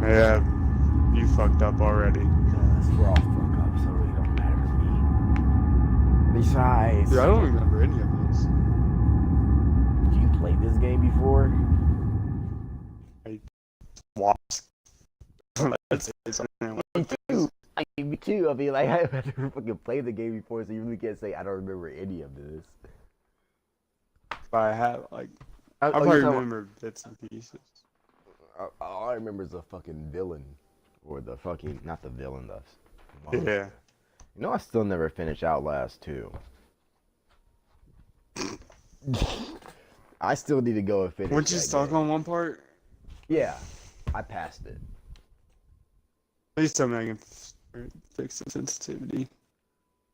Yeah, you fucked up already. We're all fuck up, so it really don't matter to me. Besides, Dude, I don't remember any of this. you played this game before? Watch. Let's say something. Me too. I mean, like, I've never fucking played the game before, so you really can't say I don't remember any of this. But I have, like, I Oh, probably remember bits and pieces. All I remember is the fucking villain. Or the fucking, not the villain, the Yeah. You know, I still never finished Outlast 2. I still need to go and finish. Weren't you stuck on one part? Yeah, I passed it. Please tell me I can fix the sensitivity.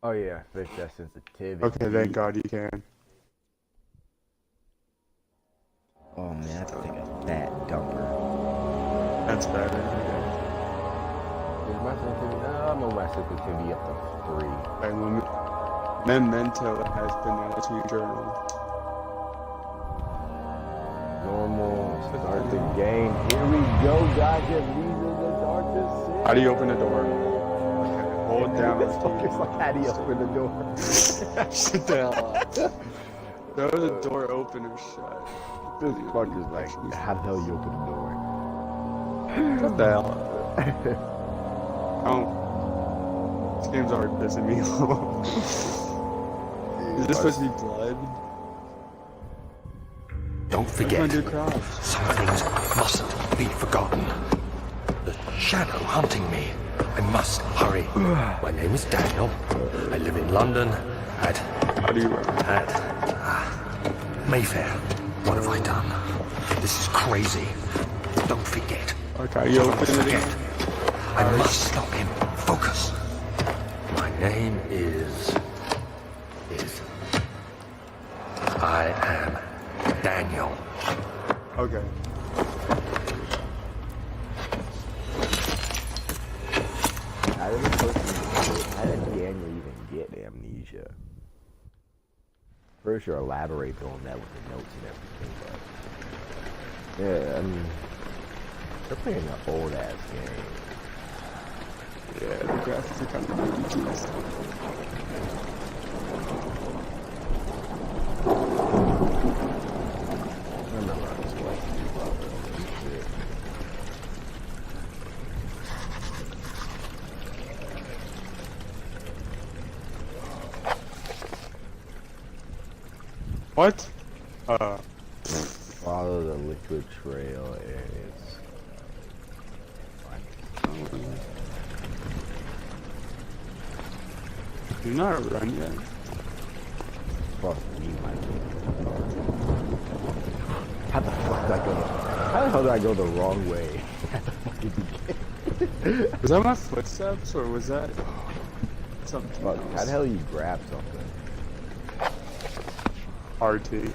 Oh yeah, fix that sensitivity. Okay, thank God you can. Oh man, I have to take a fat dumper. That's better. Is my sensitivity? I'm on my sensitivity up to 3. Memento has been added to your journal. Normal. Start the game. Here we go, guys. These are the darkest. How do you open the door? Hold down. This fucker's like, how do you open the door? Shut the hell up. Throw the door open or shut. This fucker's like, how the hell you open the door? Shut the hell up. Oh. This game's already pissing me off. Is this supposed to be blood? Don't forget, some things mustn't be forgotten. The shadow hunting me. I must hurry. My name is Daniel. I live in London at Mayfair. What have I done? This is crazy. Don't forget. Okay, you open it. I must stop him. Focus. My name is... I am Daniel. Okay. How did Daniel even get amnesia? Pretty sure elaborates on that with the notes and everything, but yeah, I mean, they're playing an old ass game. Yeah, the graphics are kind of ridiculous. What? Follow the liquid trail areas. You're not run yet. Fuck me, my How the fuck did I go? How the hell did I go the wrong way? Was that my footsteps or was that something else? How the hell you grab something? RT. Dude,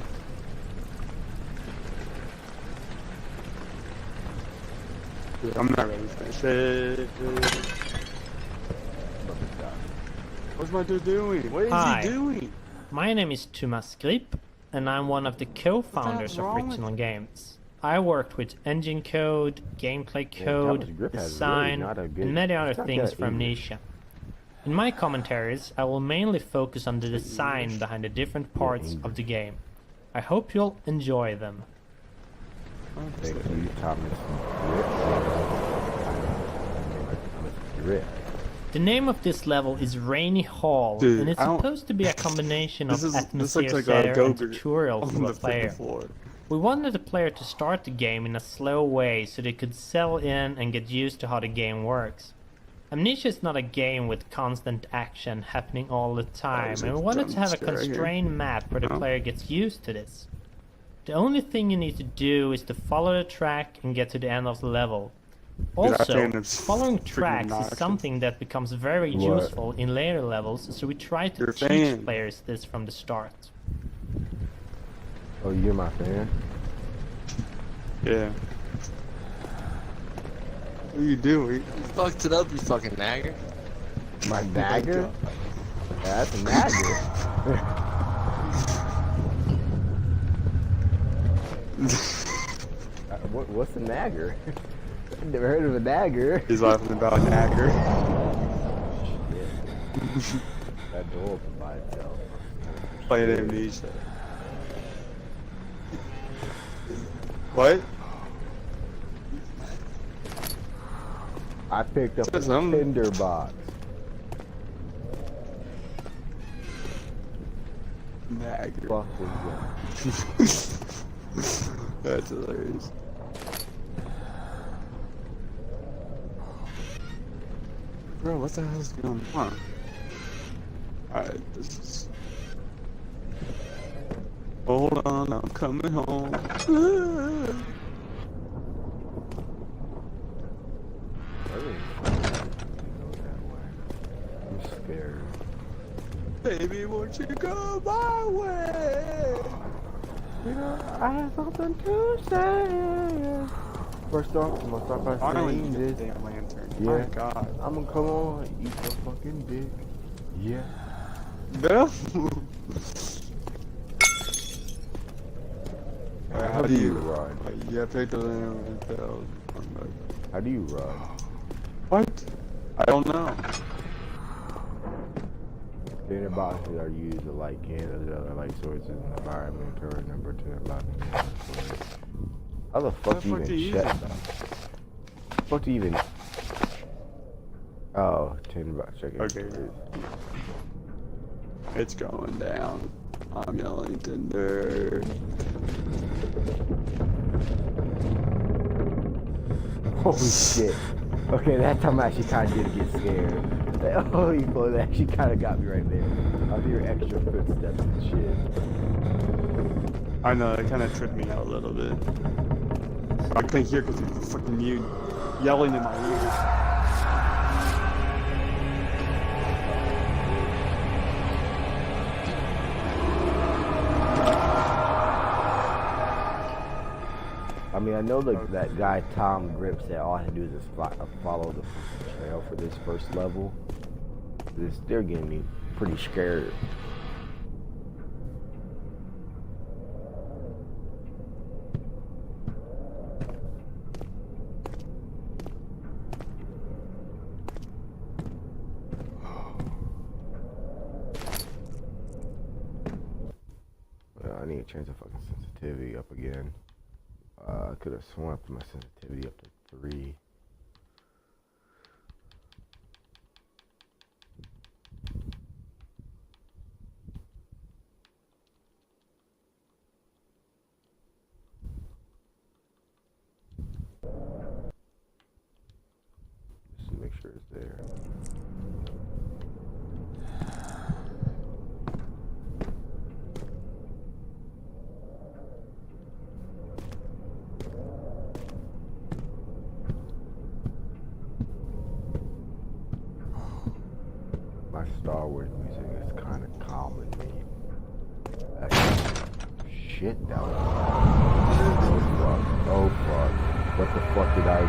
I'm not ready to finish it. What's my dude doing? What is he doing? My name is Thomas Grip, and I'm one of the co-founders of Original Games. I worked with engine code, gameplay code, design, and many other things for Amnesia. In my commentaries, I will mainly focus on the design behind the different parts of the game. I hope you'll enjoy them. Thank you, Thomas Grip. The name of this level is Rainy Hall, Dude, and it's supposed to be a combination of atmosphere like setter and tutorial for the player. We wanted the player to start the game in a slow way so they could settle in and get used to how the game works. Amnesia is not a game with constant action happening all the time, and we wanted to have a constrained map where the player gets used to this. The only thing you need to do is to follow the track and get to the end of the level. Also, following tracks is something that becomes very useful in later levels, so we try to teach players this from the start. Oh, you're my fan? Yeah. What are you doing? You fucked it up, you fucking nagger. My nagger? Yeah, that's a nagger. What's a nagger? Never heard of a dagger. He's laughing about Nagger. That door opened by itself. Playing Amnesia. What? I picked up a Says I'm- tinder box. Nagger. Fuck this guy. That's hilarious. Bro, what the hell's going on? Alright, this is... Hold on, I'm coming home. I'm scared. Baby, won't you go my way? You know, I have something to say. First off, I'm gonna start by Finally, saying you this. get the damn lantern. Yeah. My god. I'm gonna come on and eat your fucking dick. Yeah. No? How do you run? Yeah, pick the lantern and tell. How do you run? What? I don't know. Tinder boxes are used to light candles and other light sources in the environment. Current number to unlock. How the fuck do you even shut? Fuck do you even? Oh, tinder box. Check it. Okay. It's going down. I'm yelling Tinder. Holy shit. Okay, that time I actually kind of did get scared. That holy boy, that actually kind of got me right there. I hear extra footsteps and shit. I know, it kind of tripped me out a little bit. I couldn't hear because it's fucking you yelling in my ear. I mean, I know that guy Tom Grip said all I had to do is just follow the trail for this first level. They're getting me pretty scared. Well, I need to change the fucking sensitivity up again. I could have sworn I put my sensitivity up to 3. Just to make sure it's there. My Star Wars music is kind of calming me. Shit, that was... Oh fuck. Oh fuck. What the fuck did I do?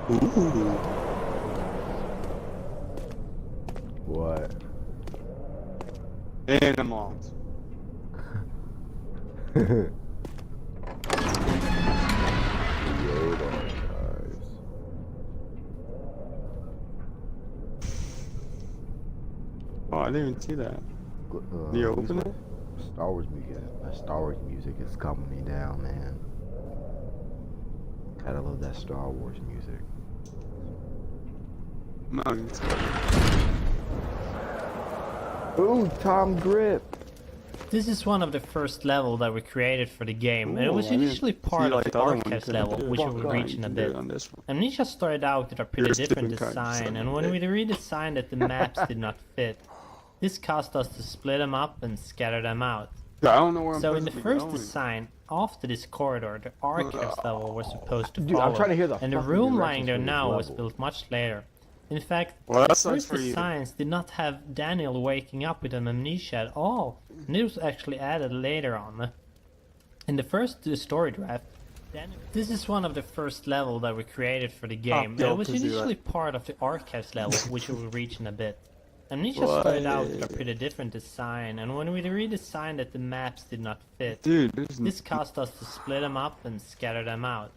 Ooh. What? Animals. Oh, I didn't even see that. Do you open it? Star Wars music. Star Wars music is calming me down, man. Gotta love that Star Wars music. No, it's Ooh, Tom Grip. This is one of the first level that we created for the game, and it was Ooh, I didn't initially see part of like the the other one, archives couldn't level, do it. which Fuck, we'll I reach in a can do it bit. on this one. Amnesia started out with a pretty You're a different stupid cunt, design, son and of a when we bitch. redesigned it, the maps did not fit. This caused us to split them up and scatter them out. I don't know where I'm So in supposed the to be first going. design, after this corridor, the archives level was supposed to Dude, follow, I'm trying to hear the and the fucking room lying directions there for this now was level. built much later. In fact, Well, the that sucks first for you. designs did not have Daniel waking up with an amnesia at all, and it was actually added later on. In the first story draft, this is one of the first level that we created for the game, and yo, it was pussy, initially right? part of the archives level, which we will reach in a bit. Amnesia started out with a pretty different design, and when we redesigned it, the maps did not fit. Dude, This caused us to split them up and scatter them out.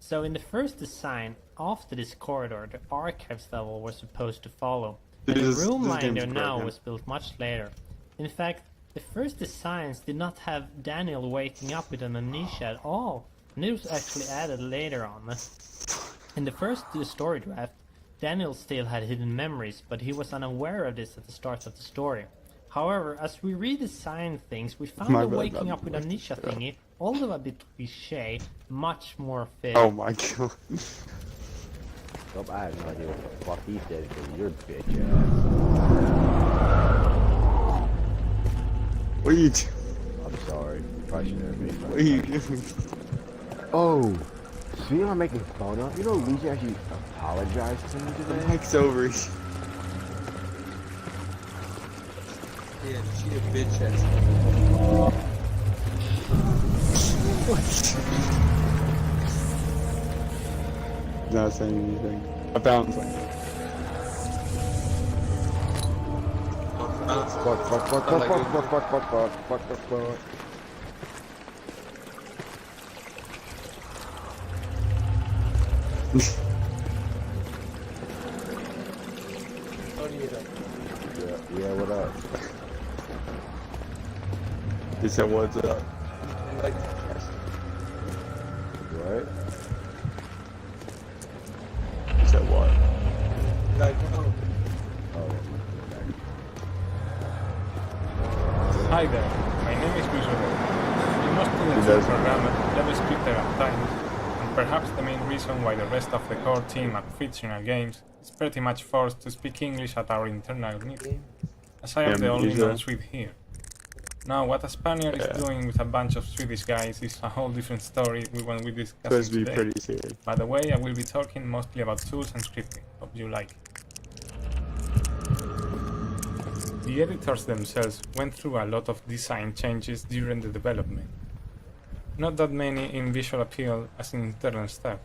So in the first design, after this corridor, the archives level was supposed to follow, and the room lying there now was built much later. In fact, the first designs did not have Daniel waking up with an amnesia at all, and it was actually added later on. In the first story draft, Daniel still had hidden memories, but he was unaware of this at the start of the story. However, as we redesigned things, we found the waking up with amnesia thingy, although a bit cliché, much more fit. Oh my god. Nope, I have no idea what the fuck he said, because you're bitch ass. What are you doing? I'm sorry. Probably should have made What are you doing? Oh, see how I'm making fun of? You know, Lisa actually apologized to me The today. mic's over. Yeah, she a bitch ass. Not saying anything. I found something. Fuck. Yeah, what up? He said, what's up? What? He said, what? Hi there, my name is Visual. You must be a does. programmer, JavaScript at times, and perhaps the main reason why the rest of the core team at fictional games is pretty much forced to speak English at our internal meeting, as I am the only Amnesia. non-Swede here. Now, what a Spaniard is doing with a bunch of Swedish guys is a whole different story we won't be Supposed discussing to be today. pretty serious. By the way, I will be talking mostly about tools and scripting. Hope you like it. The editors themselves went through a lot of design changes during the development. Not that many in visual appeal as in internal stuff,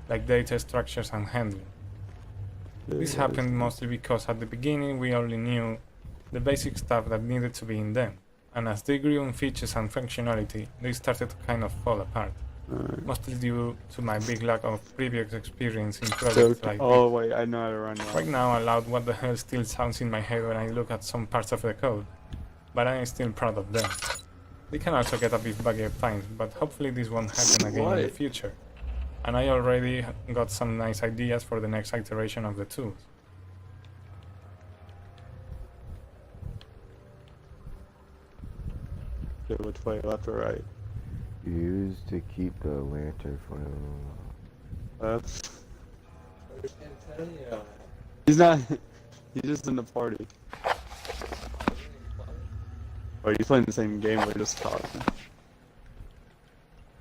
like data structures and handling. This happened mostly because at the beginning we only knew the basic stuff that needed to be in them, and as they grew in features and functionality, they started to kind of fall apart. Mostly due to my big lack of previous experience in projects like Oh this. wait, I know how to run now. Right now, aloud what the hell still sounds in my head when I look at some parts of the code, but I am still proud of them. They can also get a bit buggy at times, but hopefully this won't happen again in the What? future. And I already got some nice ideas for the next iteration of the tools. Okay, which way, left or right? Used to keep the lantern flame. Left. He's not. He's just in the party. Oh, you're playing the same game. We're just talking.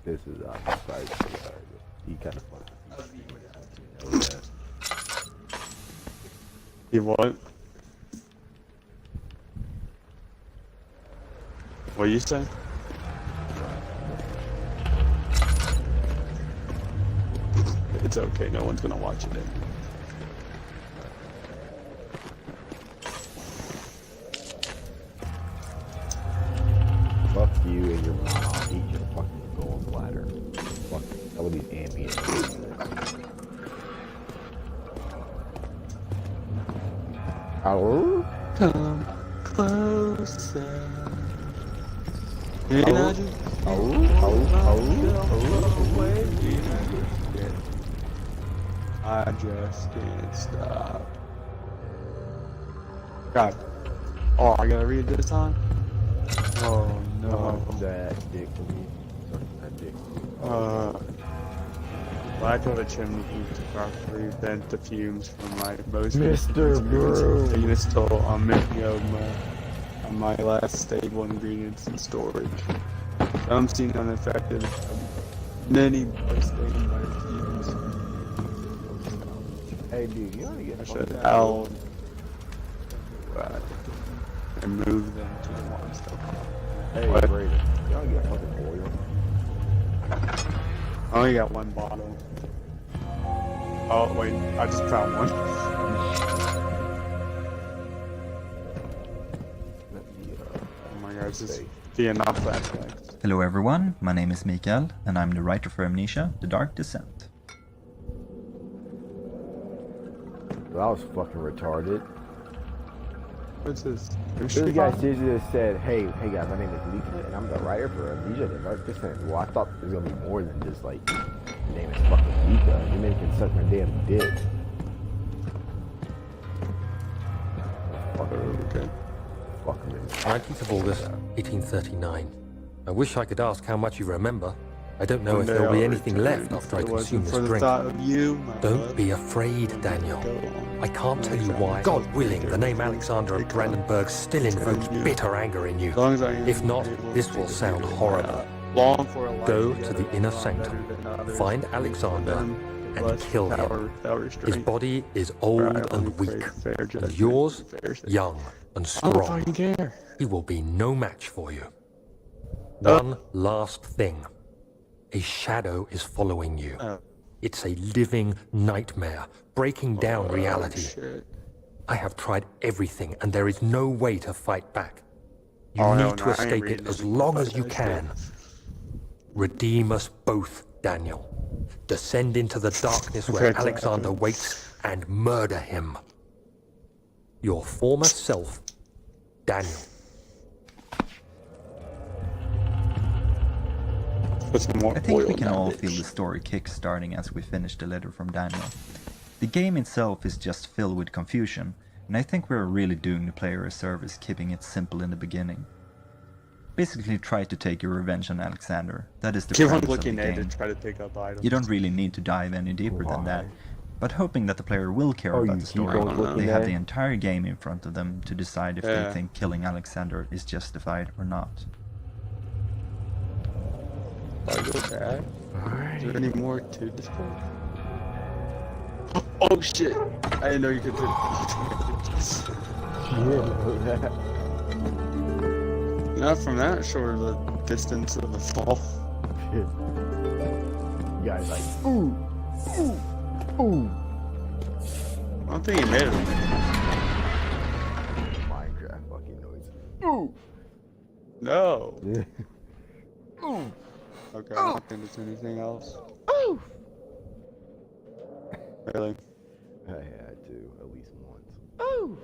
This is outside. He kind of fucking. He what? What you say? It's okay. No one's gonna watch it. Fuck you and your mom. I'll eat your fucking gallbladder. Fuck. All these ambient. Hello? Come closer. I just can't stop. God. Oh, I gotta read this time? Oh no. That dick for me. That dick. Lack of a chimney heat to properly vent the fumes from my most Mr. Broom. Unistol omnium. my last stable ingredients in storage. Some seem unaffected. Many are stained by fumes. Hey, dude, you only I get should fucked out and move them to the one stuff. Hey, What? Brayden, you only get fucking oil. I only got one bottle. Oh wait, I just found one. Oh my god, it's just Vietnam flashbacks. Hello everyone, my name is Mikael, and I'm the writer for Amnesia, The Dark Descent. That was fucking retarded. What's this? This guy seriously just said, hey guys, my name is Lisa, and I'm the writer for Amnesia, The Dark Descent. Well, I thought it was gonna be more than just like, your name is fucking Lisa. You man can suck my damn dick. Okay. Fuck me. 19th of August, 1839. I wish I could ask how much you remember. I don't know if there'll be anything left after I consume this drink. Don't be afraid, Daniel. I can't tell you why. God willing, the name Alexander of Brandenburg still invokes bitter anger in you. If not, this will sound horrible. Go to the inner sanctum, find Alexander, and kill him. His body is old and weak, and yours, young and strong. He will be no match for you. One last thing. A shadow is following you. It's a living nightmare, breaking down reality. I have tried everything, and there is no way to fight back. You need to escape it as long as you can. Redeem us both, Daniel. Descend into the darkness where Alexander waits and murder him. Your former self, Daniel. I think we can all feel the story kick-starting as we finish the letter from Daniel. The game itself is just filled with confusion, and I think we're really doing the player a service keeping it simple in the beginning. Basically try to take your revenge on Alexander. That is the premise of the game. Try to pick up items. You don't really need to dive any deeper than that, but hoping that the player will care about the story, they have the entire game in front of them to decide if they think killing Alexander is justified or not. Are you okay? Is there any more to this book? Oh shit! I didn't know you could Not from that short of a distance of the fall. You guys like, ooh, ooh, ooh. I don't think he made it. Minecraft fucking noise. Ooh. No. Ooh. Okay, I don't think there's anything else. Ooh. Really? I had to at least once. Ooh.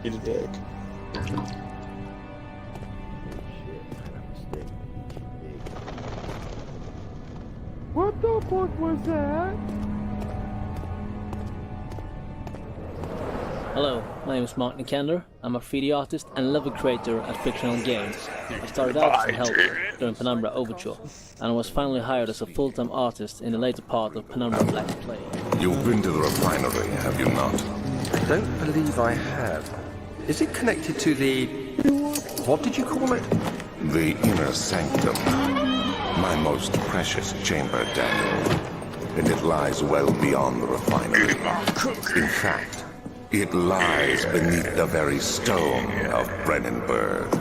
Eat a dick. What the fuck was that? Hello, my name is Mark Nikander. I'm a 3D artist and level creator at Fictional Games. I started out as a helper during Penumbra Overture, and I was finally hired as a full-time artist in the later part of Penumbra Black Plague. You've been to the refinery, have you not? I don't believe I have. Is it connected to the... what did you call it? The inner sanctum. My most precious chamber, Daniel. And it lies well beyond the refinery. In fact, it lies beneath the very stone of Brandenburg.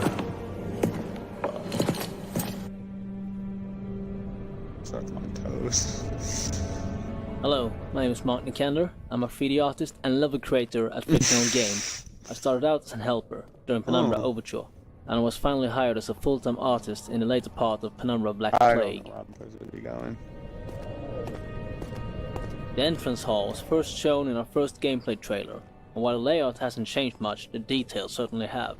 Suck my toes. Hello, my name is Mark Nikander. I'm a 3D artist and level creator at Fictional Games. I started out as a helper during Penumbra Overture, and I was finally hired as a full-time artist in the later part of Penumbra Black Plague. The entrance hall was first shown in our first gameplay trailer, and while the layout hasn't changed much, the details certainly have.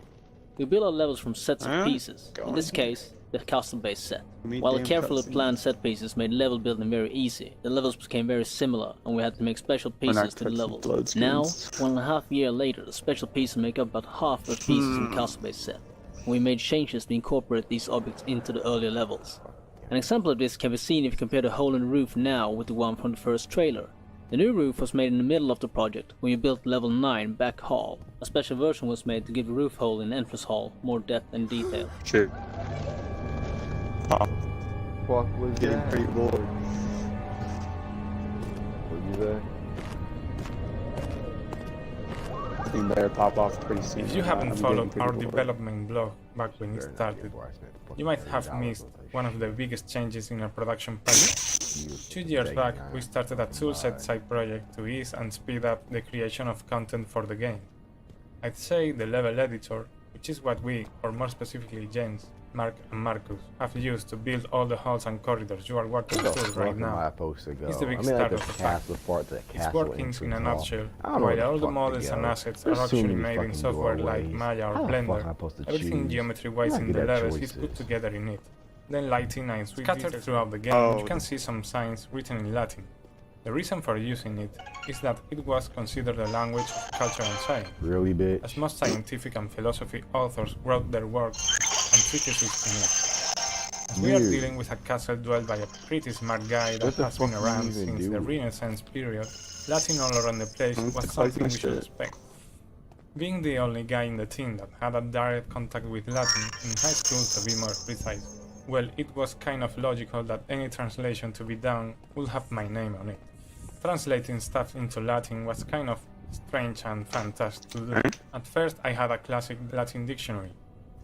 We build our levels from sets of pieces, in this case, the custom-based set. While the carefully planned set pieces made level building very easy, the levels became very similar, and we had to make special pieces to the levels. Now, 1.5 years later, the special pieces make up about half the pieces in the custom-based set. and we made changes to incorporate these objects into the earlier levels. An example of this can be seen if you compare the hole in the roof now with the one from the first trailer. The new roof was made in the middle of the project, when you built level 9 back hall. A special version was made to give the roof hole in the entrance hall more depth and detail. Shit. Pop. Fuck was Getting that? pretty bored. What you say? You better pop off pretty soon. If you haven't followed our development blog back when it started, you might have missed one of the biggest changes in our production pipeline. 2 years back, we started a toolset side project to ease and speed up the creation of content for the game. I'd say the level editor, which is what we, or more specifically James, Mark and Marcus, have used to build all the halls and corridors you are walking through right now. It's the big start of the pack. It's working in a nutshell, while all the models and assets are actually made in software like Maya or Blender. Everything geometry-wise in the levels is put together in it. Then lighting and sweet scattered throughout the game, you can see some signs written in Latin. The reason for using it is that it was considered a language of culture and science, really big, as most scientific and philosophy authors wrote their work and treatises in it. As we are dealing with a castle dwelled by a pretty smart guy that has been around since the Renaissance period, Latin all around the place was something we should expect. Being the only guy in the team that had a direct contact with Latin, in high school to be more precise, well, it was kind of logical that any translation to be done would have my name on it. Translating stuff into Latin was kind of strange and fantastic to do. At first I had a classic Latin dictionary,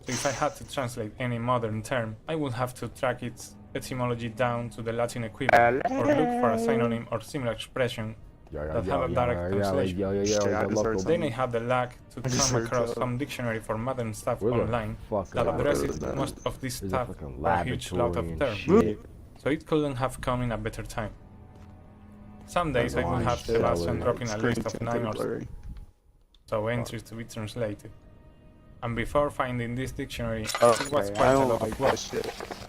so if I had to translate any modern term, I would have to track its etymology down to the Latin equivalent, or look for a synonym or similar expression that have a direct translation. Then I had the luck to come across some dictionary for modern stuff online that addresses most of this stuff for a huge lot of terms, so it couldn't have come in a better time. Some days I would have Sebastian dropping a list of 9 or so entries to be translated. And before finding this dictionary, it was quite a lot of work.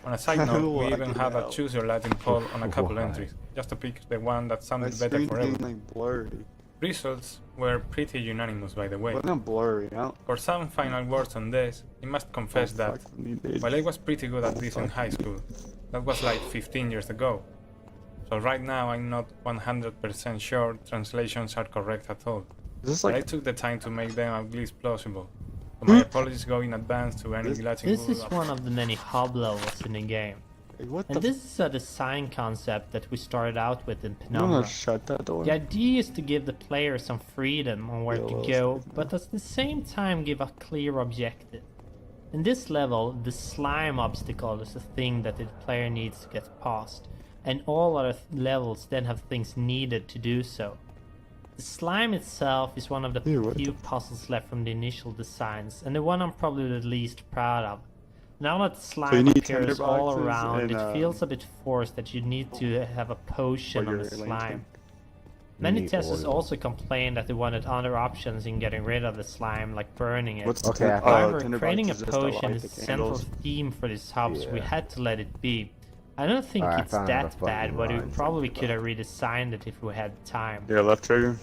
On a side note, we even had a choose your Latin poll on a couple entries, just to pick the one that sounded better for everyone. Results were pretty unanimous, by the way. For some final words on this, I must confess that, while I was pretty good at this in high school, that was like 15 years ago. So right now I'm not 100% sure translations are correct at all. But I took the time to make them at least plausible. So my apologies go in advance to any Latin. This is one of the many hub levels in the game. And this is a design concept that we started out with in Penumbra. Shut that door. The idea is to give the player some freedom on where to go, but at the same time give a clear objective. In this level, the slime obstacle is a thing that the player needs to get past, and all other levels then have things needed to do so. The slime itself is one of the few puzzles left from the initial designs, and the one I'm probably the least proud of. Now that slime appears all around, it feels a bit forced that you need to have a potion on the slime. Many testers also complained that they wanted other options in getting rid of the slime, like burning it. However, creating a potion is a central theme for these hubs, so we had to let it be. I don't think it's that bad, but we probably could have redesigned it if we had time. Yeah, left trigger.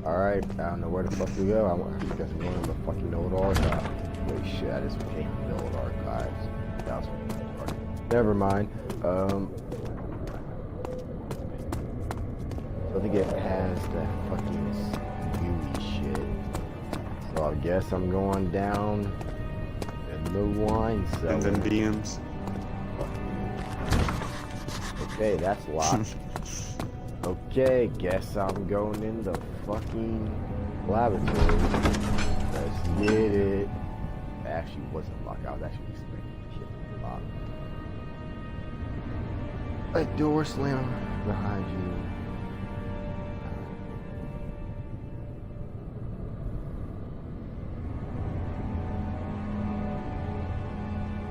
Alright, I don't know where the fuck we go. I guess I'm going to the fucking old archive. Wait, shit, I just came to the old archives. That was never mind. So to get past that fucking gooey shit. So I guess I'm going down in the wine cellar. And then DMs. Okay, that's locked. Okay, guess I'm going in the fucking laboratory. Let's get it. It actually wasn't locked. I was actually expecting the shit to be locked. A door slam behind you.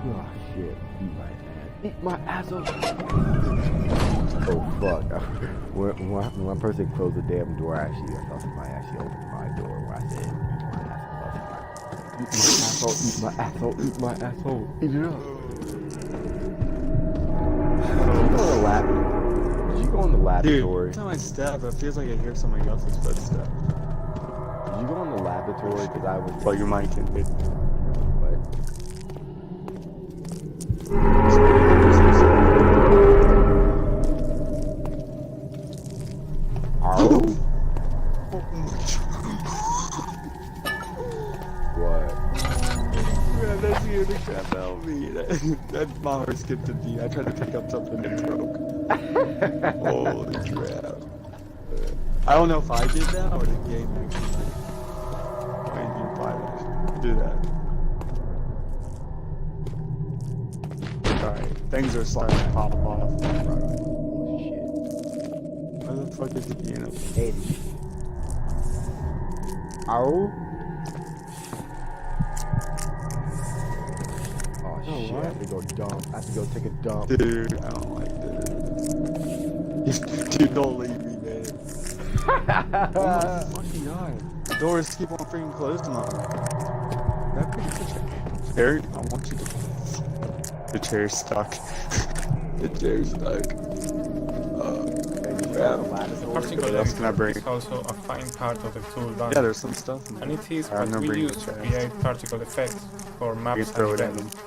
Oh shit, eat my asshole. Oh fuck. When one person closed the damn door, I thought somebody actually opened my door when I said eat my asshole, eat my asshole, eat it up. Did you go in the laboratory? Dude, every time I step, it feels like I hear somebody else's footstep. Did you go in the laboratory? Because I was. Plug your mic in, dude. What? Oh. What? Man, that scared the crap out of me. That my heart skipped a beat. I tried to pick up something and broke. Holy crap. I don't know if I did that or the game actually made you pilot do that. Alright, things are starting to pop off. Shit. Where the fuck is the piano? Hey. Oh. Oh shit! I have to go dump. I have to go take a dump. Dude, I don't like this. Dude, don't leave me, man. Oh my fucking god. The doors keep on freaking closing on me. That pretty chair. I want you to. The chair's stuck. The chair's stuck. Particle What else can I bring? is also a fine part of the tool done. Yeah, there's some stuff in there. And it is I'm what gonna we bring use the to chair. create particle effects for You maps can throw and it at events. them.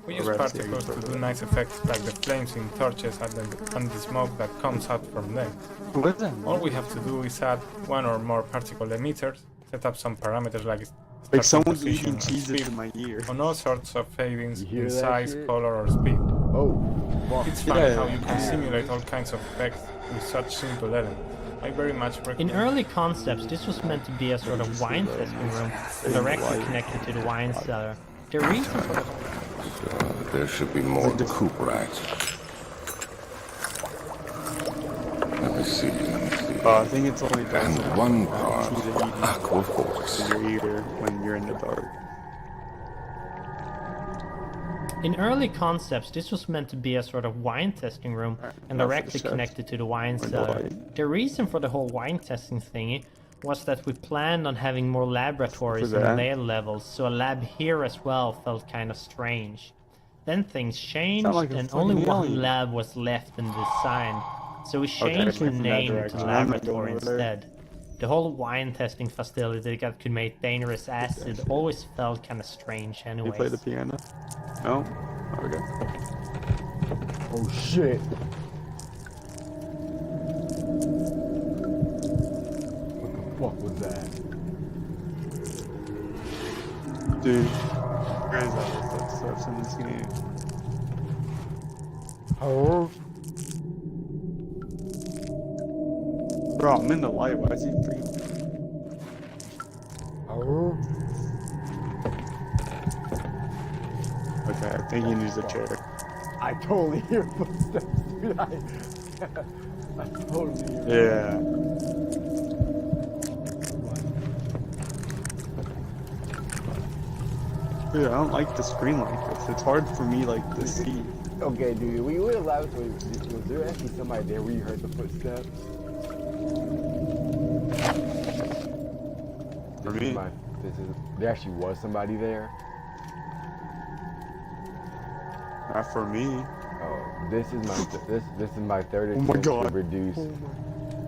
We The use rest, yeah, you particles throw to it. do nice effects like the flames in torches and the smoke that comes out from them. What is that? All we have to do is add one or more particle emitters, set up some parameters like Like starting someone's position eating and cheeses speed, in my ear. on all sorts of fadings You hear in that size, shit? color, or speed. Oh. Fuck. It's fun Yeah. how you can simulate all kinds of effects with such simple elements. I very much In recommend. early concepts, this was meant to be a sort of wine testing room, directly connected to the wine cellar. The reason for the There should be more coop racks. Let me see. I think it's only does And that. one part Cheese eating aqua force. in your ear when you're in the dark. In early concepts, this was meant to be a sort of wine testing room and enough for directly the chef. connected to the wine Or cellar. nobody. The reason for the whole wine testing thingy was that we planned on having more laboratories For in that? layer levels, so a lab here as well felt kind of strange. Then things changed like a and only fucking one alien. lab was left in the design, so we Okay, changed the from that name to direction. I'm not laboratory going over there. instead. The whole wine testing facility that could make dangerous acid always felt kind of strange You anyways. play the piano? No? Okay. Oh shit. What the fuck was that? Dude. Guys, that stuff's in this game. Oh. Bro, I'm in the light. Why is he freaking... Oh. Okay, I think he needs a chair. I totally hear footsteps, dude. I totally hear. Yeah. Dude, I don't like the screen like this. It's hard for me, like, to see. Okay, dude, when you were in the laboratory, was there actually somebody there where you heard the footsteps? For me? There actually was somebody there? Not for me. Oh, this is my third Oh my attempt to God. reduce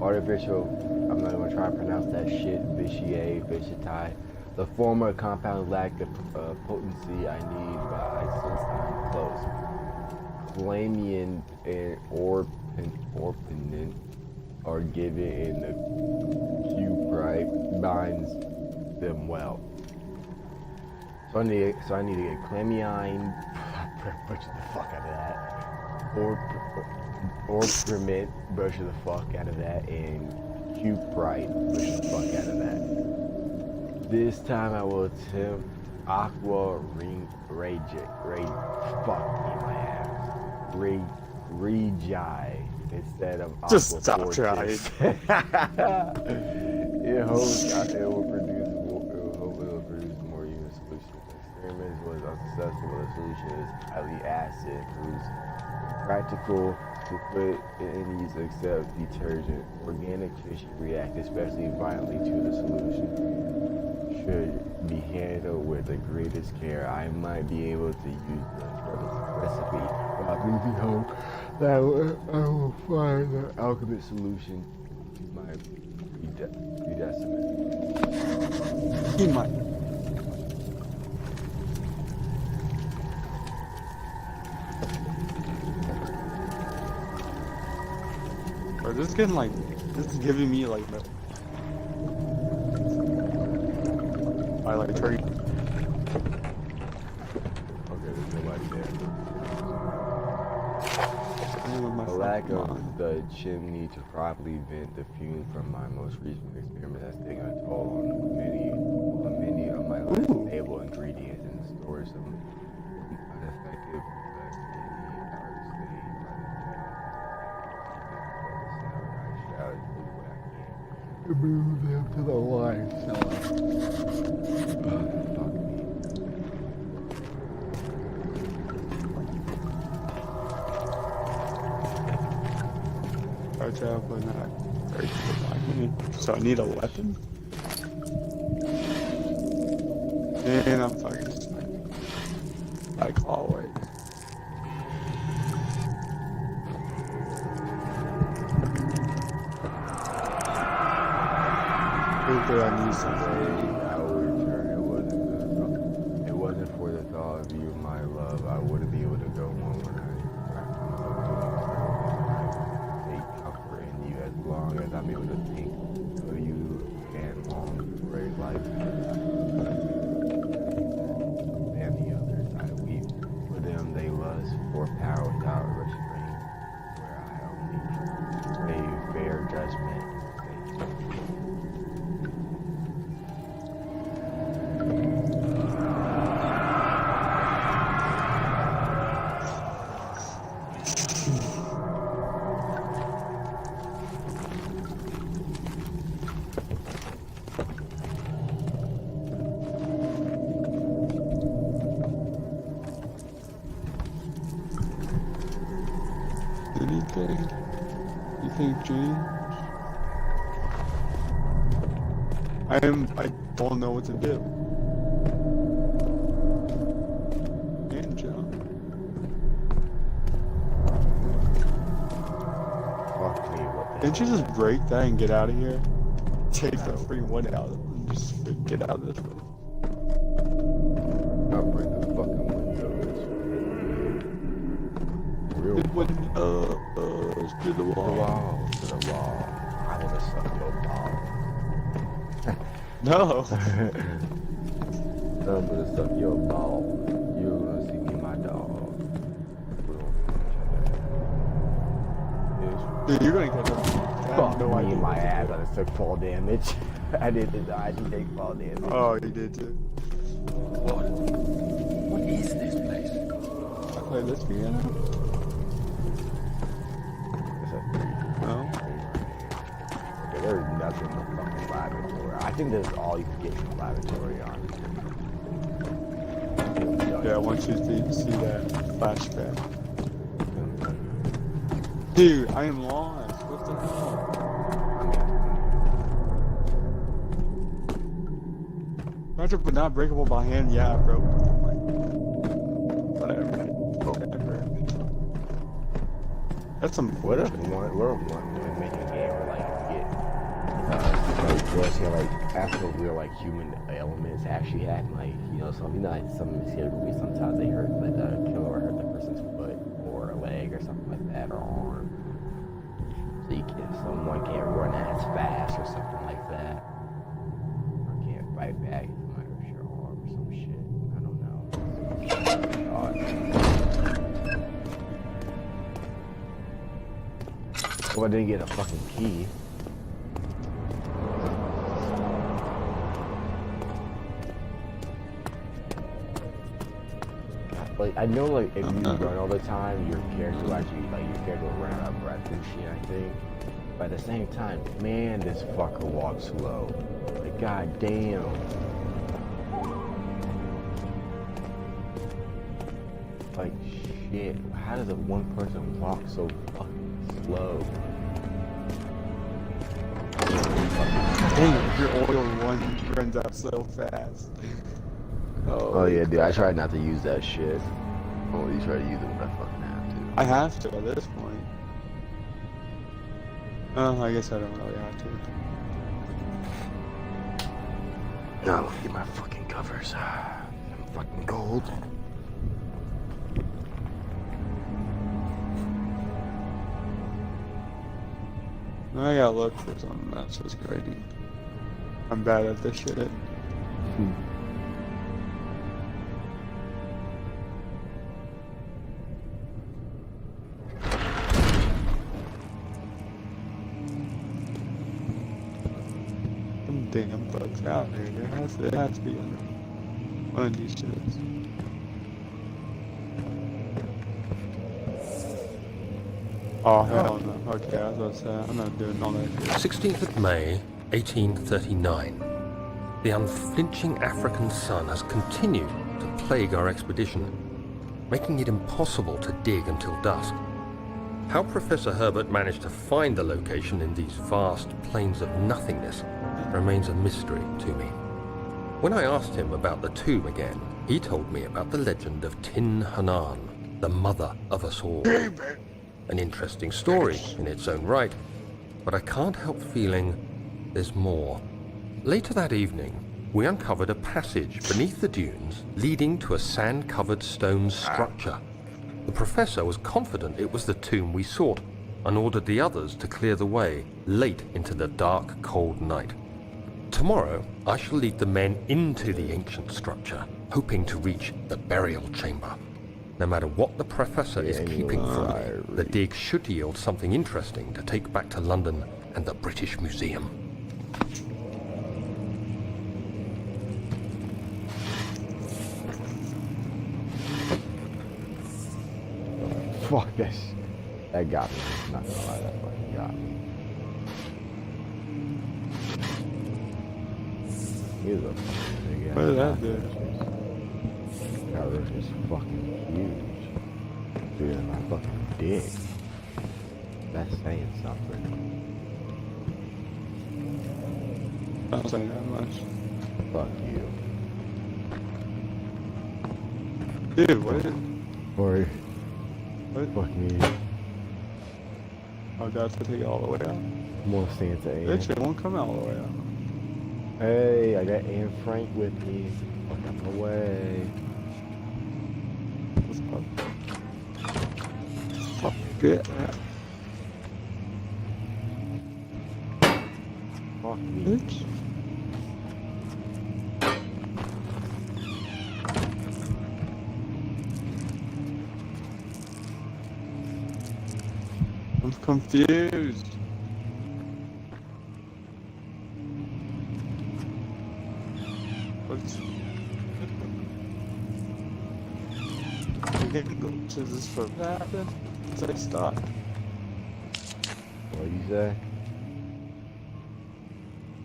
artificial, I'm not even trying to pronounce that shit, vitiae, the former compound lack the potency I need by since I'm close. Flamian and orpinant are given in the cuprite binds them well. So I need to get clamine, butcher the fuck out of that, orpiment, butcher the fuck out of that, and cuprite, butcher the fuck out of that. This time I will attempt aqua regi instead of aqua Just stop fortis. trying. It will produce more even solutions. Experiments was unsuccessful, but the solution is highly acid, proves practical to put in use except detergent. Organic tissue react especially violently to the solution. Should be handled with the greatest care. I might be able to use the recipe, but I really hope that I will find the alchemist solution to my predestination. Eat my. Bro, this is getting like, this is giving me like the. I like turning. Okay, there's nobody there. With my The lack fucking of mind. the chimney to properly vent the fumes from my most recent experiment has taken a toll on many of my less stable ingredients and stored some ineffective to move them to the line. Fuck me. Job, but not very good. So I need a weapon? And I'm fucking sniping. Like always. Hopefully I need something. I will return. It wasn't for the thought of you, my love. I wouldn't be able to go on when I take comfort in you as long as I'm able to think of you and long for a life. And the others, I weep for them. They lust for power without restraint, where I only crave fair judgment. Anything? You think, James? I don't know what to do. And jump. Fuck me, what the Can't you just break that and get out of here? Take the free one out and just get out of this one. I'll break the fucking windows. Real It went to the wall. to the wall. I wanna suck your ball. No. I'm gonna suck your ball. You're gonna see me, my dog. We're gonna Dude, you're gonna catch up. fuck me in my ass. I just took fall damage. I didn't die. I didn't take fall damage. Oh, you did too. What is this place? I play this piano. No. Okay, there's nothing in the fucking laboratory. I think that's all you can get in the laboratory, honestly. Yeah, once you see that flashback. Dude, I am lost. What the hell? Roger, but not breakable by hand. Yeah, bro. Whatever. That's some. What if one making a game where like you get just like actual real like human elements actually had like some scary movies sometimes they hurt like the killer or hurt the person's foot or a leg or something like that or arm. So someone can't run as fast or something like that. Or can't fight back if somebody hurts your arm or some shit. I don't know. Well, I didn't get a fucking key. Like, I know, like, if you run all the time, your character will run out of breath and shit, I think. But at the same time, man, this fucker walks slow. Like, goddamn. Like, shit. How does a one person walk so fucking slow? Dang it, your oil one runs out so fast. Oh yeah, dude, I try not to use that shit. I only try to use it when I fucking have to. I have to at this point. I guess I don't really have to. Now look at my fucking covers. I'm fucking cold. I gotta look for something that's just grading. I'm bad at this shit. Some damn bugs out there. It has to be under one of these shits. Oh hell no. Okay, I was about to say, I'm not doing all that shit. 16th of May, 1839. The unflinching African sun has continued to plague our expedition, making it impossible to dig until dusk. How Professor Herbert managed to find the location in these vast plains of nothingness remains a mystery to me. When I asked him about the tomb again, he told me about the legend of Tin Hanan, the mother of us all. An interesting story in its own right, but I can't help feeling there's more. Later that evening, we uncovered a passage beneath the dunes leading to a sand-covered stone structure. The professor was confident it was the tomb we sought and ordered the others to clear the way late into the dark, cold night. Tomorrow, I shall lead the men into the ancient structure, hoping to reach the burial chamber. No matter what the professor is keeping from me, the dig should yield something interesting to take back to London and the British Museum. Fuck this. That got me. Not gonna lie, that fucking got me. Here's a fucking big ass. What did that do? That roof is fucking huge. Dude, my fucking dick. That's saying something. Not saying that much. Fuck you. Dude, what is it? Or What? fuck me. Oh, that's to take it all the way out. More Santa That Anne. shit won't come all the way out. Hey, I got Anne Frank with me. Fucking away. What's up? Fuck it. Fuck me. Bitch. I'm confused. What's... Does this supposed to happen? It's like stuck. What do you say?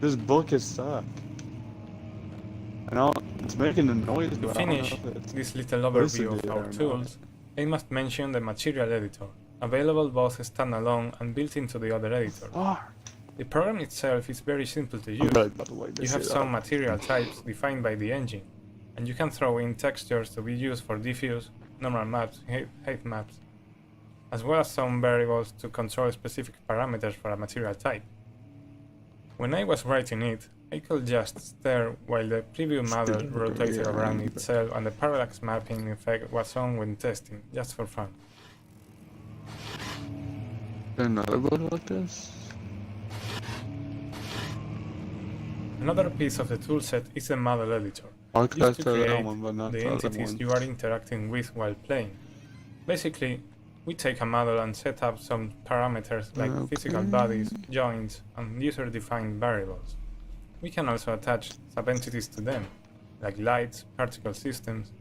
This book is stuck. And it's making a noise. To But I don't know finish if it's... this little Listen overview to of it our or not. tools, I must mention the material editor, available both standalone and built into the other editor. Fuck. The program itself is very simple to I'm use. really about to wake You this have shit some up. material types defined by the engine, and you can throw in textures to be used for diffuse, normal maps, height maps, as well as some variables to control specific parameters for a material type. When I was writing it, I could just stare while the preview model rotated around itself and the parallax mapping effect was on when testing, just for fun. Another book like this? Another piece of the toolset is the model editor, I'll used test to that create one, but not the the other entities one. you are interacting with while playing. Basically, we take a model and set up some parameters like physical bodies, joints, and user-defined variables. We can also attach sub-entities to them, like lights, particle systems.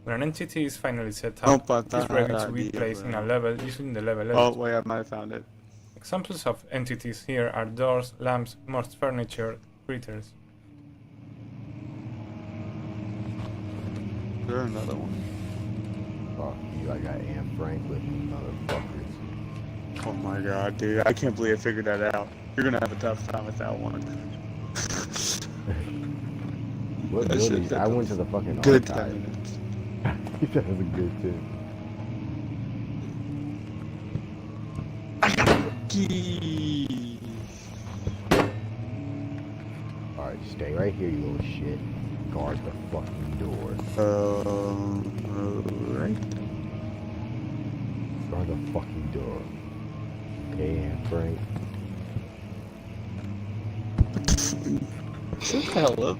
When an entity is finally set up, Oh, it is ready to be idea, placed in a bro. level using the level editor. Oh, wait, I might have found it. Examples of entities here are doors, lamps, most furniture, critters. There's another one. Fuck you, I got Anne Frank with me, motherfuckers. Oh my god, dude. I can't believe I figured that out. You're gonna have a tough time with that one. What That shit buildings? took I a went to the fucking Good 10 archive. minutes. That was a good tip. Keys. Alright, Alright, stay right here, you little shit. Guard the fucking door. Right. Guard the fucking door. Okay, Frank. Shut the hell up.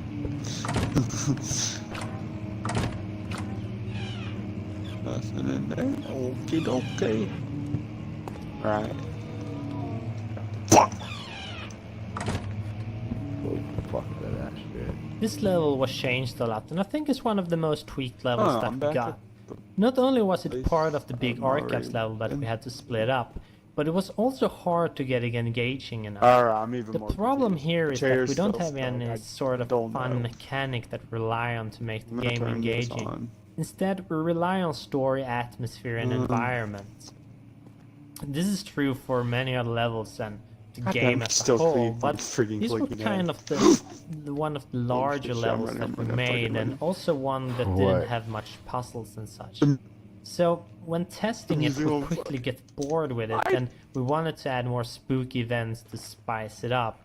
Nothing in there. Okie dokie. Right. Fuck! Oh, fuck that shit. This level was changed a lot, and I think it's one of the most tweaked levels that I'm we back got. at the Not only was it place part of the big I'm archives already level that in. we had to split up, but it was also hard to get it engaging enough. Alright, I'm even The more problem confused. here is that Chair's we don't still have any stuck. I sort of don't fun know. mechanic that rely on to make the I'm gonna game turn this engaging. on. Instead, we rely on story, atmosphere, and environment. This is true for many other levels and the God damn, game I'm as a still whole, clean. but I'm freaking these were clicking kind out. of the one of the larger shit, levels I'm that we running, made, fucking and running. also one that What? didn't have much puzzles and such. So when testing it, we quickly get bored with it, and we wanted to add more spooky events to spice it up.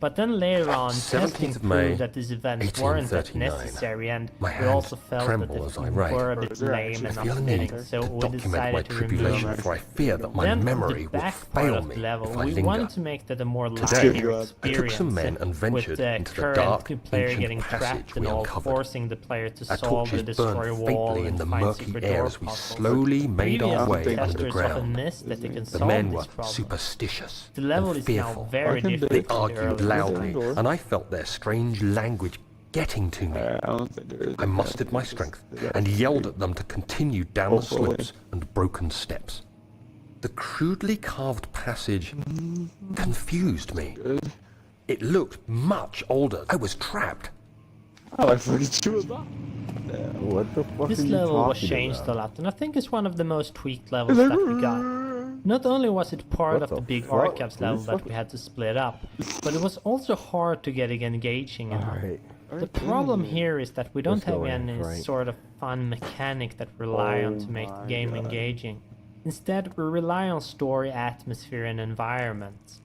But then later on, 17th testing of May, proved that these events weren't that 1839. necessary, and My we hands also felt that tremble as I they write. were a bit Is there lame actually and I feel not a need fitting, so to we document my decided to remove tribulation, them. for I fear that my Then memory the will back part fail of me the level, if I we linger. wanted to make that a more Today, linear I I experience, took some men and ventured with the into the current dark, player ancient getting passage trapped and we all, uncovered. forcing the player to Our solve the torches destroy burned wall faintly in and the find murky secret air door as we puzzles. slowly made our Previously, way testers often underground. missed that they can The solve men these were problems. superstitious The level and is now fearful. very I can do different They it. from the argued early loudly, door. and I felt their strange language getting to me. I don't think there is. I mustered my strength and yelled at them to continue down the Hopefully. slopes and broken steps. The crudely carved passage confused me. Good. It looked much older. I was trapped. Oh, I forgot you about. What the fuck This are you level was talking changed about? a lot, and I think it's one of the most tweaked levels that we got. Not only was it part What of the the big fuck? archives Who's level that fucking- we had to split up, but it was also hard to get it engaging enough. Alright. The problem here is that we don't Let's go have in, any Frank. sort of fun mechanic that rely on Oh to make the my game God. engaging. Instead, we rely on story, atmosphere, and environment.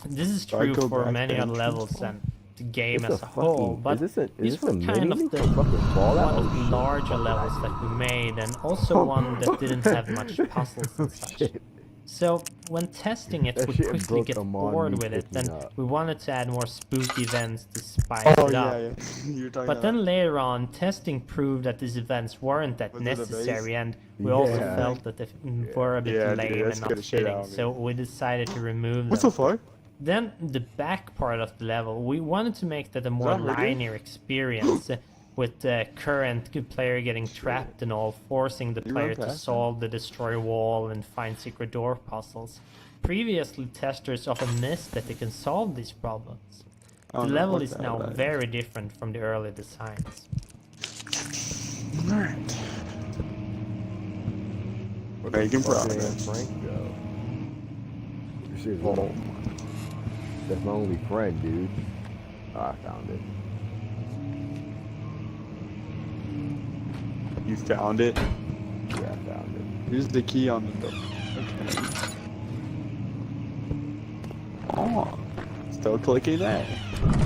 This is So I true go for back many to other levels Control? and the game It's as a a whole, fucking- but is this these were a kind mini of the fucking Fallout? one of the Oh, shit. larger levels that we made, and also one that didn't have much puzzles and such. Shit. So when testing it, That we shit quickly broke get the mod bored me with it, picking and up. we wanted to add more spooky events to spice Oh it yeah, up. yeah. You're talking But about. then later on, testing proved that these events weren't that Was it a base? necessary, and we also Yeah. felt that they were a bit Yeah, dude, lame that and scared not the shit fitting, out of me. so we decided to remove What them. the fuck? Then the back part of the level, we wanted to make that a more that rigged? linear experience, with the current player getting trapped and all, forcing the You player went to past solve the destroy wall and find secret door puzzles. Previously, testers often missed that they can solve these problems. I The don't know level what is that now was. very different from the early designs. Alright. Making Fuck man, progress. Frank, go. This is Oh. That's my only friend, dude. Oh, I found it. You found it? Yeah, I found it. Here's the key on the door. Okay. Oh. Still clicking that.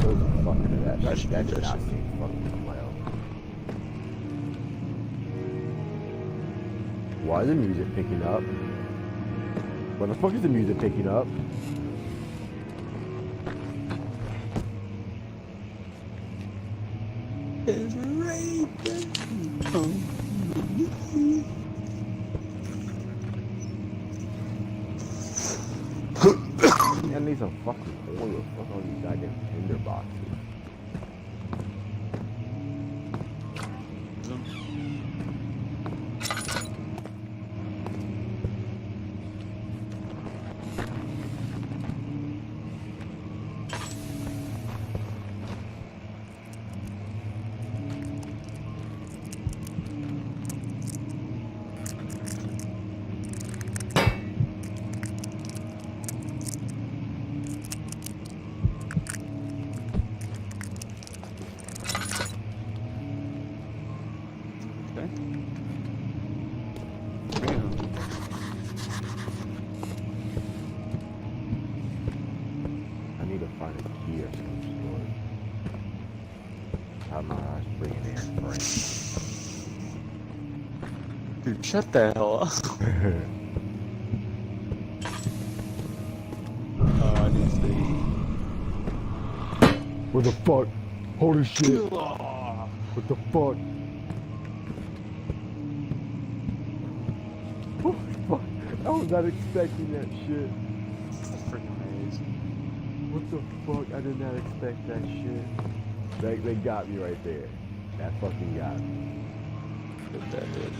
Those are fucking that. That should That be did not interesting. seem fucking well. Why is the music picking up? What the fuck is the music picking up? It's right I need some fucking oil. Fuck all these goddamn tinder boxes. here. I don't know how I was bringing in Frank. Dude, shut the hell up. Oh, I need to see. What the fuck? Holy shit. What the fuck? Oh, fuck. I was not expecting that shit. That's freaking amazing. What the fuck? I did not expect that shit. They got me right there. That fucking got me. That did.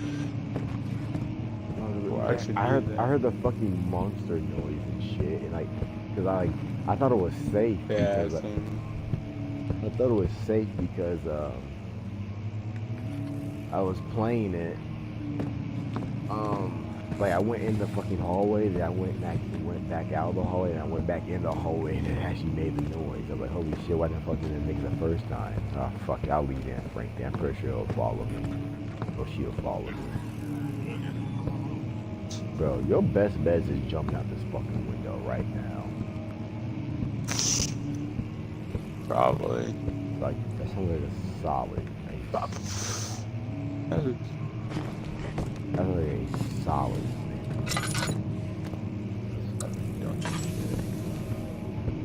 I heard the fucking monster noise and shit, and cause I thought it was safe. Yeah, because I thought it was safe because I was playing it. Like I went in the fucking hallway, then I went back out of the hallway, and I went back in the hallway, and it actually made the noise. I was like, holy shit, why didn't I fucking make it the first time? Oh fuck, I'll leave that Frank there. I'm pretty sure he'll follow me. Or she'll follow me. Bro, your best bet is jumping out this fucking window right now. Probably. Like, that sounds like a solid. That sounds like a solid thing.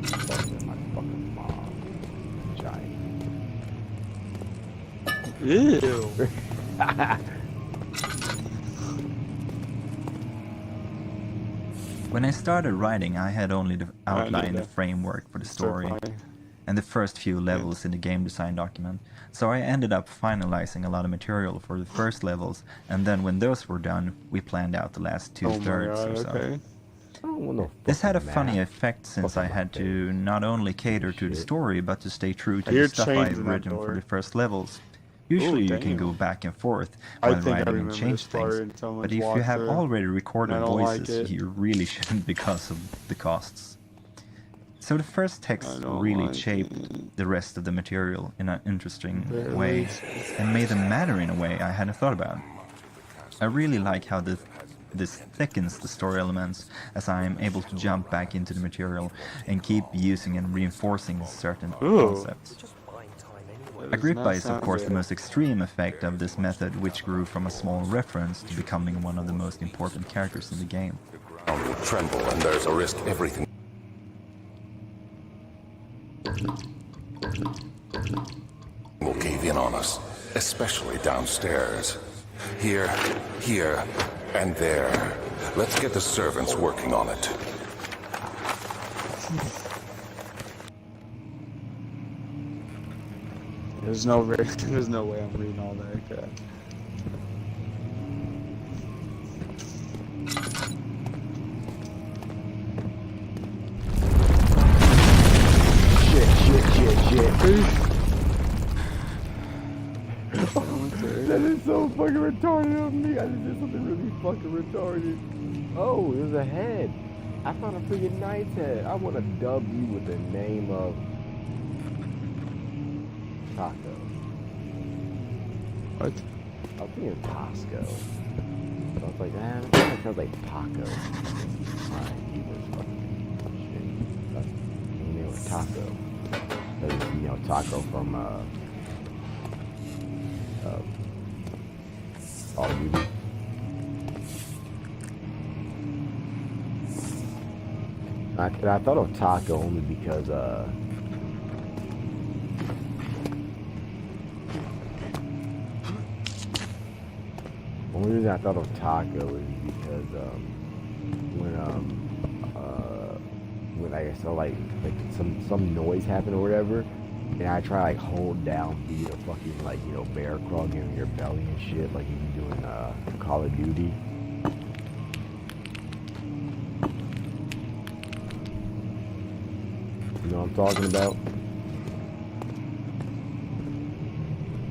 Fucking my fucking mom. Giant. Ew. When I started writing, I had only the outline, the framework for the story, and the first few levels in the game design document. So I ended up finalizing a lot of material for the first levels, and then when those were done, we planned out the last two-thirds or so. I don't want no This had a fucking funny math. effect since I had to not only cater to the Shit. story, but to stay true to I hear the stuff chains I've in that written for door. the first levels. Usually you can damn. go back and forth I while think I writing and remember change this part things, and someone's but if you walked have through, already recorded and I don't like voices, it. you really shouldn't because of the costs. So the first text I don't really like shaped it. the rest of the material in an interesting Barely. way, and made them matter in a way I hadn't thought about. I really like how this thickens the story elements, as I am able to jump back into the material and keep using and reinforcing certain concepts. Agrippa is of course the most extreme effect of this method, which grew from a small reference to becoming one of the most important characters in the game. The ground will tremble, and there's a risk everything will cave in on us, especially downstairs. Here, and there. Let's get the servants working on it. There's no way I'm reading all that crap. Shit. That is so fucking retarded of me. I just did something really fucking retarded. Oh, there's a head. I found a freaking knight's head. I want to dub you with the name of Taco. What? I was thinking Tosco. So I was like, that sounds like Taco. Alright, you just fucking shit. His name was Taco. Because, Taco from, Call of Duty. I thought of Taco only because, the only reason I thought of Taco is because, when I saw like some noise happen or whatever, and I try like hold down B to fucking bear crawl in your belly and shit like you do in Call of Duty. You know what I'm talking about?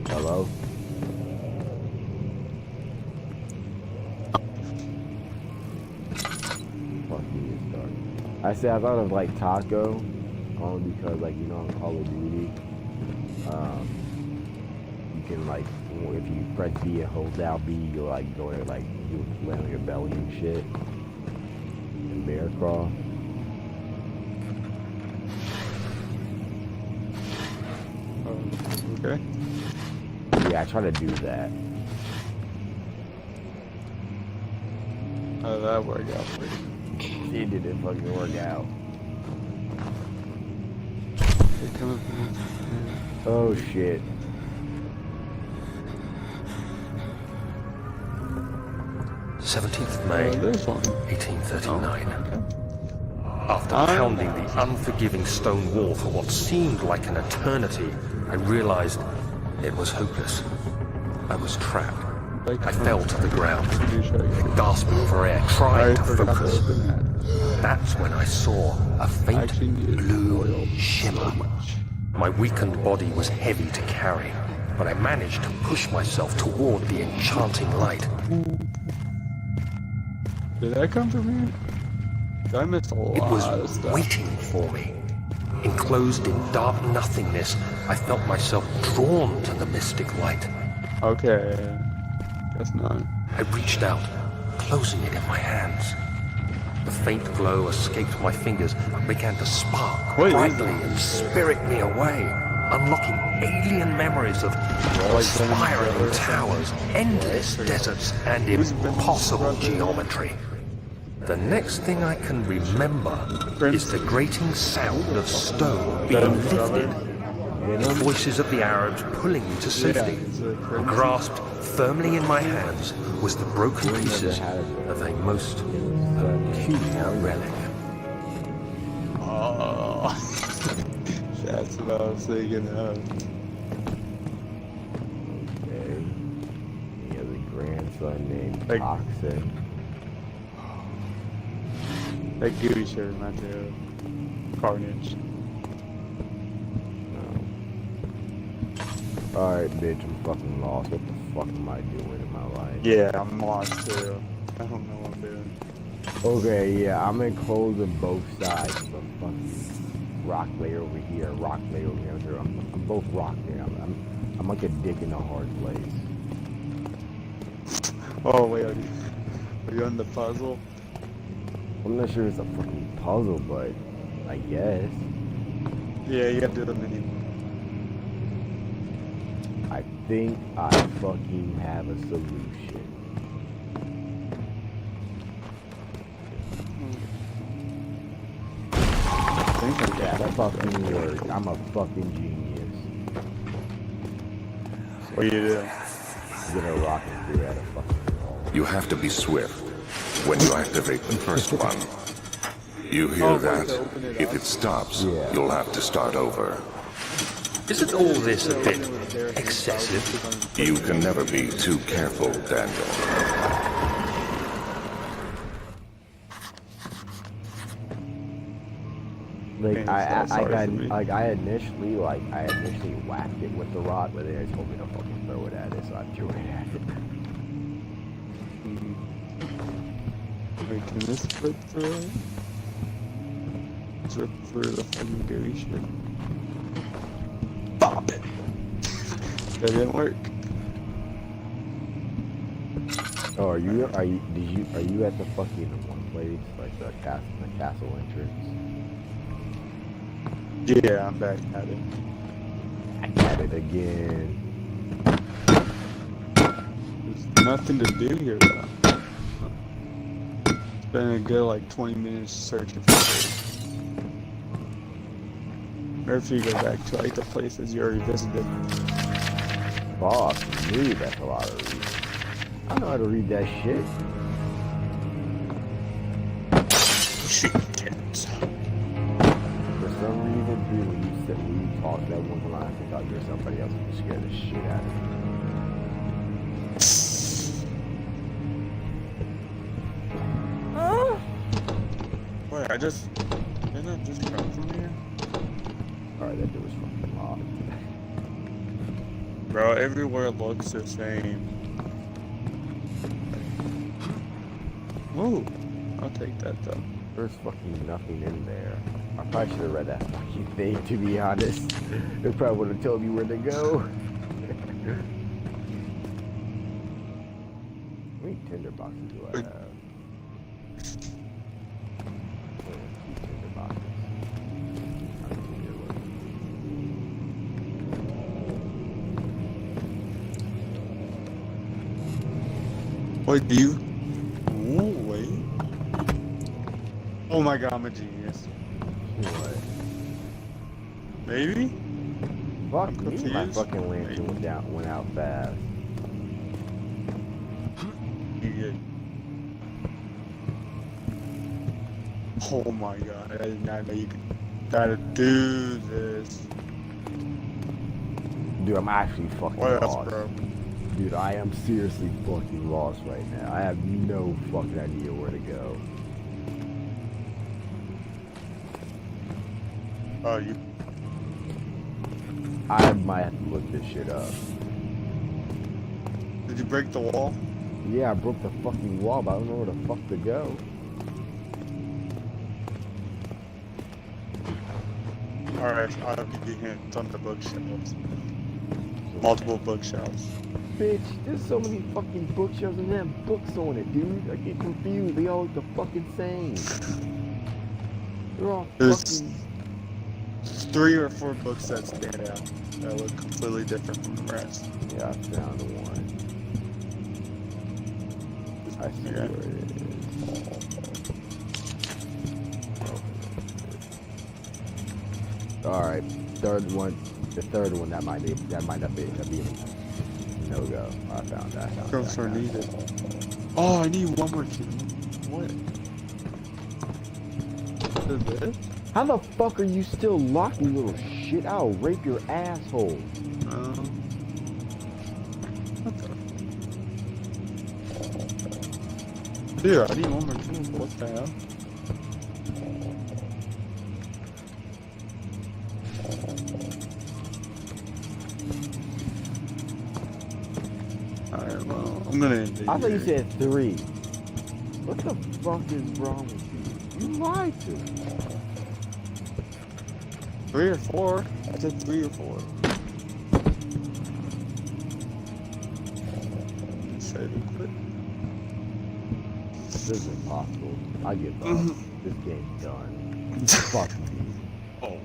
Hello? Fuck me, it's dark. I said I thought of like Taco, only because in Call of Duty, you can if you press B and hold down B, you'll go there you land on your belly and shit, and bear crawl. Okay. Yeah, I try to do that. Oh, that worked out for you. It didn't fucking work out. They come up. Oh shit. May There's one. 1839. After pounding the unforgiving stone wall for what seemed like an eternity, I realized it was hopeless. I was trapped. I fell to the ground, gasping for air, trying to focus. That's when I saw a faint blue shimmer. My weakened body was heavy to carry, but I managed to push myself toward the enchanting light. Did that come from here? I missed a lot It was of stuff. waiting for me. Enclosed in dark nothingness, I felt myself drawn to the mystic light. Okay. Guess not. I reached out, closing it in my hands. The faint glow escaped my fingers and began to spark brightly and spirit me away, unlocking alien memories of spiraling towers, endless deserts, and impossible geometry. The next thing I can remember is the grating sound of stone being lifted, the voices of the Arabs pulling me to safety. Grasped firmly in my hands was the broken pieces of a most peculiar relic. Oh, that's what I was thinking of. Okay. He has a grandson named Like- Toxin. That gooey shirt reminds me of Carnage. Alright, bitch, I'm fucking lost. What the fuck am I doing in my life? Yeah, I'm lost too. I don't know what I'm doing. Okay, yeah, I'm enclosed on both sides of a fucking rock layer over here, rock layer over here. I'm both rock there. I'm like a dick in a hard place. Oh wait, are you on the puzzle? I'm not sure it's a fucking puzzle, but I guess. Yeah, you gotta do the mini. I think I fucking have a solution. Yeah, that fucking worked. I'm a fucking genius. What do you do? I'm gonna rock and through at a fucking wall. You have to be swift when you activate the first one. You hear that? If it stops, you'll have to start over. Isn't all this a bit excessive? You can never be too careful, Daniel. Like I initially whacked it with the rod, but they told me to fucking throw it at it, so I threw it at it. Wait, can this rip through it? Let's rip through the fucking gooey shit. Bop it! That didn't work. Oh, are you at the fucking one place, like the castle entrance? Yeah, I'm back at it. Back at it again. There's nothing to do here though. It's been a good like 20 minutes searching for it. Or if you go back to like the places you already visited. Fuck me, that's a lot of reading. I know how to read that shit. For some reason, dude, when you talked that one line, I thought you were somebody else who scared the shit out of me. Wait, didn't I just come from here? Alright, that dude was fucking locked. Bro, everywhere looks the same. Ooh, I'll take that though. There's fucking nothing in there. I probably should have read that fucking thing, to be honest. It probably would have told me where to go. How many tinder boxes do I have? Tinder boxes. Wait, do you? Ooh, wait. Oh my god, I'm a genius. What? Maybe? Fuck I'm me, my confused. fucking lantern went out fast. Yeah. Oh my god, I did not know you could try to do this. Dude, I'm actually fucking What else, lost. bro? Dude, I am seriously fucking lost right now. I have no fucking idea where to go. Oh, you. I might have to look this shit up. Did you break the wall? Yeah, I broke the fucking wall, but I don't know where the fuck to go. Alright, I'll give you hints on the bookshelves. Multiple bookshelves. Bitch, there's so many fucking bookshelves and they have books on it, dude. I get confused. They all look the fucking same. They're all There's fucking... 3 or 4 books that stand out that look completely different from the rest. Yeah, I found one. I see Yeah. where it is. Alright, third one. The third one that might not be no go. I found that. Girls are needed. Oh, I need one more key. What? Is this? How the fuck are you still locked, you little shit? I'll rape your asshole. What the? Dude, I need one more key. What the hell? Alright, well, I'm gonna end it I thought you here. said 3. What the fuck is wrong with you? You lied to me. 3 or 4? I said 3 or 4. Save it quick. This is impossible. I give up. This game's done. Fuck me. Oh.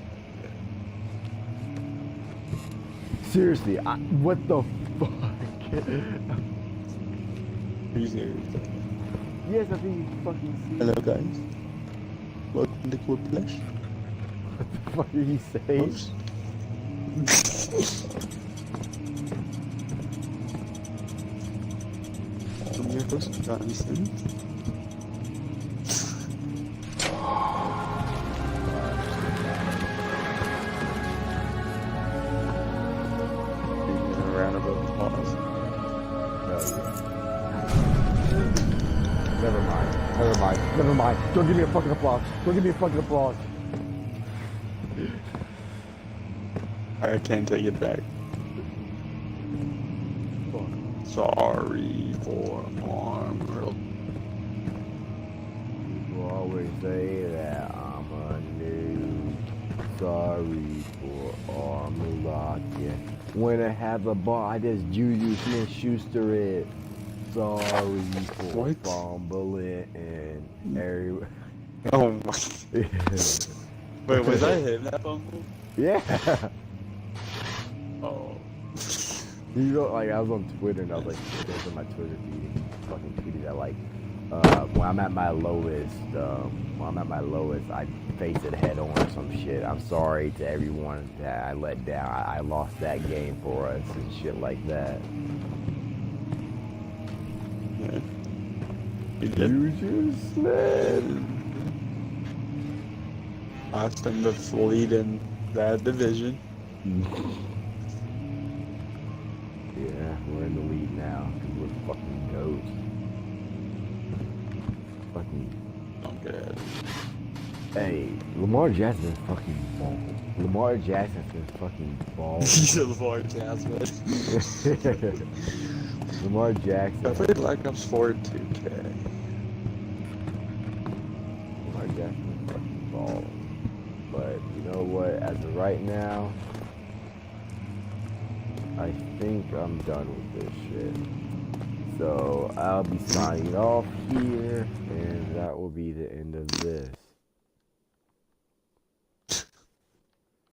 Seriously, what the fuck? Are you serious? Yes, I think you fucking serious. Hello guys. Welcome to Quiplash. What the fuck are you saying? I'm your host, Jonathan. A round of applause. Never mind. Never mind. Never mind. Don't give me a fucking applause. Don't give me a fucking applause. I can't take it back. Sorry for armor. People always say that I'm a noob. Sorry for armor locking. When I have a ball, I just Juju Smith Schuster it. Sorry for fumbling and every. Oh my. Wait, was I him that fumble? Yeah. Oh. You know, like I was on Twitter and I was like, there's on my Twitter feed, fucking tweeted that like, when I'm at my lowest, I face it head on or some shit. I'm sorry to everyone that I let down. I lost that game for us and shit like that. Yeah. You just said. Us in the lead in that division. Yeah, we're in the lead now because we're fucking goats. Fucking. Don't get it. Hey, Lamar Jackson's fucking ball. Lamar Jackson's been fucking ball. You said Lamar Jackson. Lamar Jackson. I played Black Ops 4 2K. Lamar Jackson's fucking ball. But you know what? As of right now, I think I'm done with this shit. So I'll be signing off here, and that will be the end of this.